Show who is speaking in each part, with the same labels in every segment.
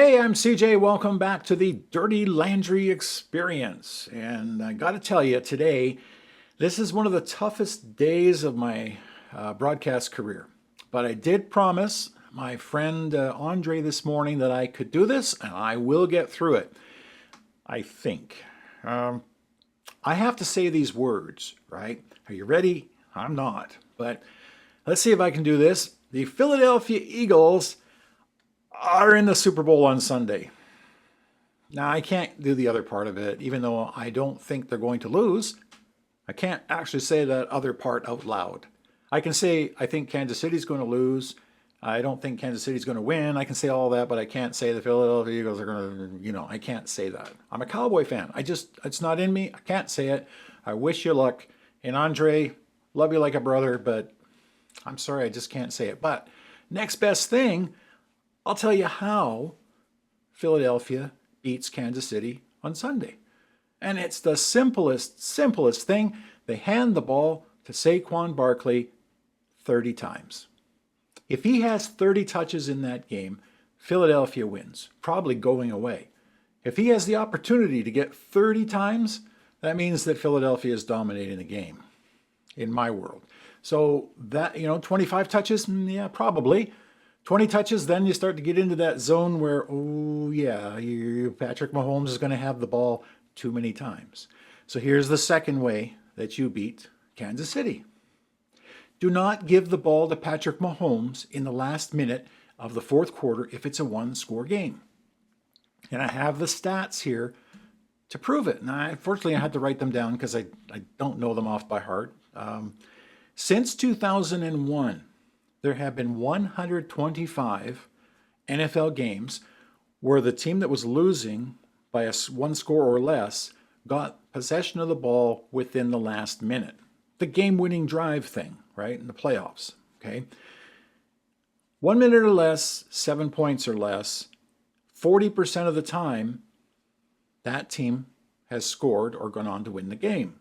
Speaker 1: Hey, I'm CJ. Welcome back to the Dirty Landry Experience. And I got to tell you, today, this is one of the toughest days of my broadcast career. But I did promise my friend Andre this morning that I could do this, and I will get through it. I think. I have to say these words, right? Are you ready? I'm not. But let's see if I can do this. The Philadelphia Eagles are in the Super Bowl on Sunday. Now, I can't do the other part of it, even though I don't think they're going to lose. I can't actually say that other part out loud. I can say I think Kansas City's going to lose. I don't think Kansas City's going to win. I can say all that, but I can't say the Philadelphia Eagles are going to, I can't say that. I'm a Cowboy fan. It's not in me. I can't say it. I wish you luck. And Andre, love you like a brother, but I'm sorry, I just can't say it. But next best thing, I'll tell you how Philadelphia beats Kansas City on Sunday. And it's the simplest thing. They hand the ball to SAQUON Barkley 30 times. If he has 30 touches in that game, Philadelphia wins, probably going away. If he has the opportunity to get 30 times, that means that Philadelphia is dominating the game in my world. So that, 25 touches, yeah, probably. 20 touches, then you start to get into that zone where, oh yeah, Patrick Mahomes is going to have the ball too many times. So here's the second way that you beat Kansas City. Do not give the ball to Patrick Mahomes in the last minute of the fourth quarter if it's a one-score game. And I have the stats here to prove it. And unfortunately, I had to write them down because I don't know them off by heart. Since 2001, there have been 125 NFL games where the team that was losing by one score or less got possession of the ball within the last minute. The game-winning drive thing, right, in the playoffs, okay? 1 minute or less, 7 points or less, 40% of the time, that team has scored or gone on to win the game.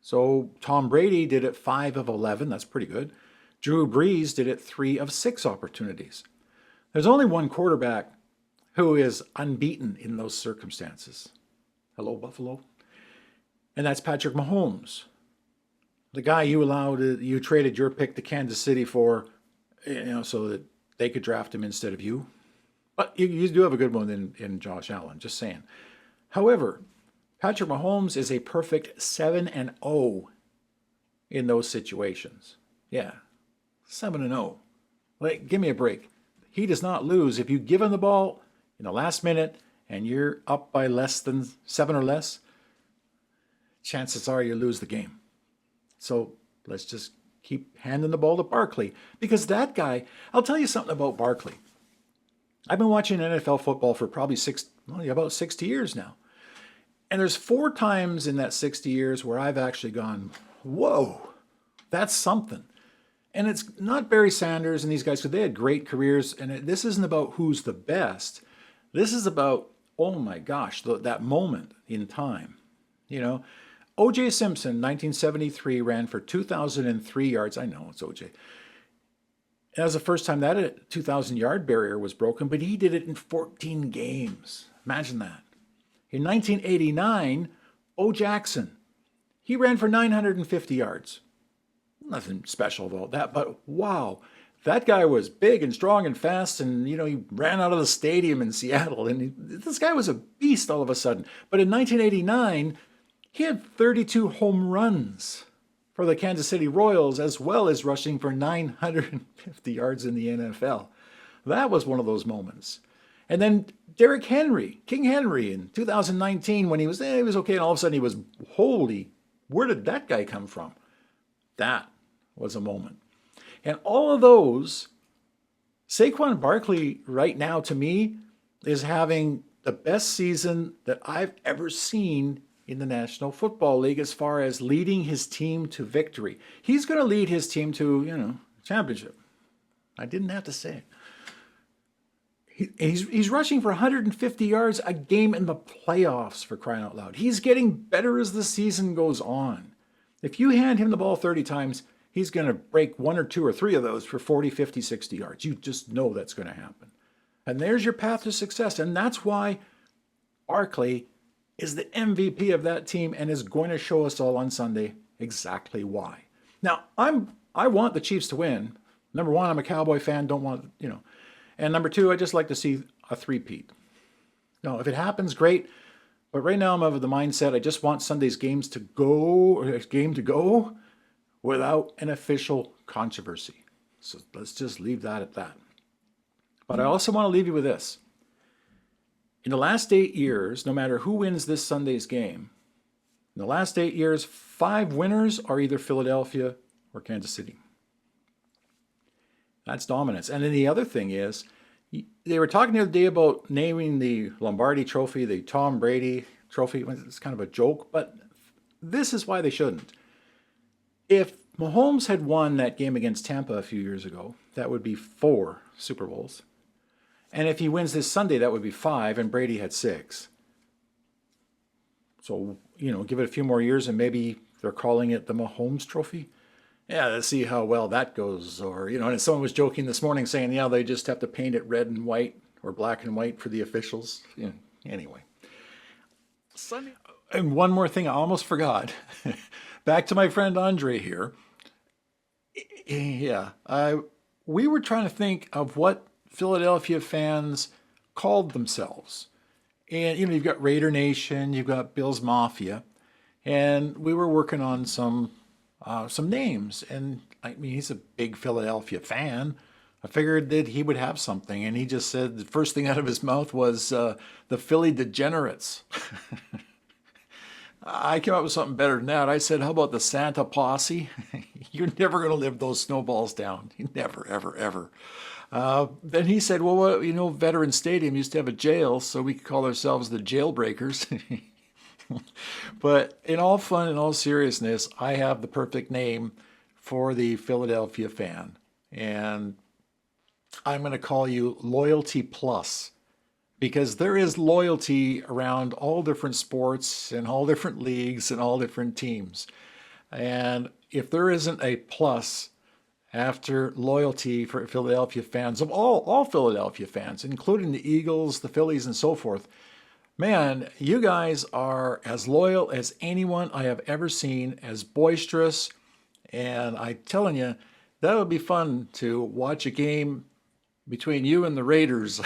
Speaker 1: So Tom Brady did it 5 of 11. That's pretty good. Drew Brees did it 3 of 6 opportunities. There's only one quarterback who is unbeaten in those circumstances. Hello, Buffalo. And that's Patrick Mahomes. The guy you traded your pick to Kansas City for, so that they could draft him instead of you. But you do have a good one in Josh Allen, just saying. However, Patrick Mahomes is a perfect 7-0 in those situations. Yeah, 7-0. Like, give me a break. He does not lose. If you give him the ball in the last minute and you're up by less than 7 or less, chances are you lose the game. So let's just keep handing the ball to Barkley. Because that guy, I'll tell you something about Barkley. I've been watching NFL football for probably about 60 years now. And there's 4 times in that 60 years where I've actually gone, whoa, that's something. And it's not Barry Sanders and these guys, because they had great careers. And this isn't about who's the best. This is about, oh my gosh, that moment in time. O.J. Simpson, 1973, ran for 2,003 yards. I know it's O.J. That was the first time that 2,000-yard barrier was broken, but he did it in 14 games. Imagine that. In 1989, O. Jackson, he ran for 950 yards. Nothing special about that, but wow, that guy was big and strong and fast, and he ran out of the stadium in Seattle, and this guy was a beast all of a sudden. But in 1989, he had 32 home runs for the Kansas City Royals, as well as rushing for 950 yards in the NFL. That was one of those moments. And then Derrick Henry, King Henry, in 2019, when he was okay, and all of a sudden he was, holy, where did that guy come from? That was a moment. And all of those, SAQUON Barkley right now, to me, is having the best season that I've ever seen in the National Football League as far as leading his team to victory. He's going to lead his team to, championship. I didn't have to say it. He's rushing for 150 yards a game in the playoffs, for crying out loud. He's getting better as the season goes on. If you hand him the ball 30 times, he's going to break 1 or 2 or 3 of those for 40, 50, 60 yards. You just know that's going to happen. And there's your path to success. And that's why Barkley is the MVP of that team and is going to show us all on Sunday exactly why. Now, I want the Chiefs to win. Number one, I'm a Cowboy fan, don't want, And number two, I just like to see a three-peat. No, if it happens, great. But right now I'm of the mindset I just want Sunday's game to go without an official controversy. So let's just leave that at that. But I also want to leave you with this. In the last 8 years, no matter who wins this Sunday's game, in the last 8 years, 5 winners are either Philadelphia or Kansas City. That's dominance. And then the other thing is, they were talking the other day about naming the Lombardi Trophy, the Tom Brady Trophy. It's kind of a joke, but this is why they shouldn't. If Mahomes had won that game against Tampa a few years ago, that would be 4 Super Bowls. And if he wins this Sunday, that would be 5, and Brady had 6. So, give it a few more years and maybe they're calling it the Mahomes Trophy. Yeah, let's see how well that goes. Or, and someone was joking this morning saying, yeah, they just have to paint it red and white or black and white for the officials. Anyway. Sunday. And one more thing I almost forgot. Back to my friend Andre here. Yeah, we were trying to think of what Philadelphia fans called themselves. And, you've got Raider Nation, you've got Bills Mafia, and we were working on some names. And, he's a big Philadelphia fan. I figured that he would have something, and he just said the first thing out of his mouth was the Philly Degenerates. I came up with something better than that. I said, how about the Santa Posse? You're never going to live those snowballs down. Never, ever, ever. Then he said, well, Veterans Stadium used to have a jail, so we could call ourselves the Jailbreakers. But in all fun and all seriousness, I have the perfect name for the Philadelphia fan. And I'm going to call you Loyalty Plus, because there is loyalty around all different sports and all different leagues and all different teams. And if there isn't a plus after loyalty for Philadelphia fans, of all Philadelphia fans, including the Eagles, the Phillies, and so forth, man, you guys are as loyal as anyone I have ever seen, as boisterous. And I'm telling you, that would be fun to watch a game between you and the Raiders.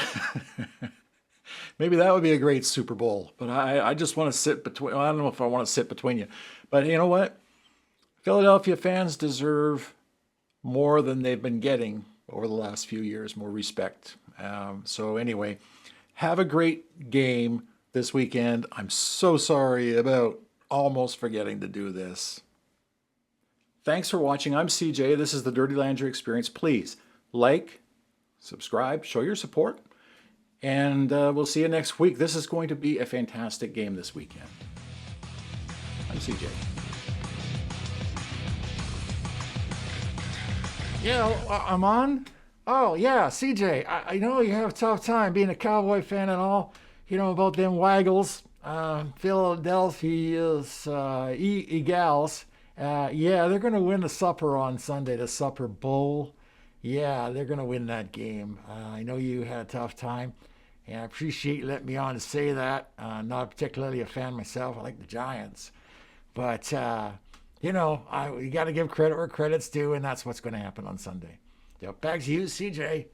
Speaker 1: Maybe that would be a great Super Bowl. But I just want to sit between. Well, I don't know if I want to sit between you. But you know what? Philadelphia fans deserve more than they've been getting over the last few years, more respect. So anyway, have a great game this weekend. I'm so sorry about almost forgetting to do this. Thanks for watching. I'm CJ. This is the Dirty Laundry Experience. Please like, subscribe, show your support, and we'll see you next week. This is going to be a fantastic game this weekend. I'm CJ. Yeah, I'm on. Oh, yeah, CJ, I know you have a tough time being a Cowboy fan and all, about them Waggles, Philadelphia's Eagles. Yeah, they're going to win the supper on Sunday, the Supper Bowl. Yeah, they're going to win that game. I know you had a tough time, and I appreciate you letting me on to say that. Not particularly a fan myself. I like the Giants. But, you got to give credit where credit's due, and that's what's going to happen on Sunday. Yep, back to you, CJ.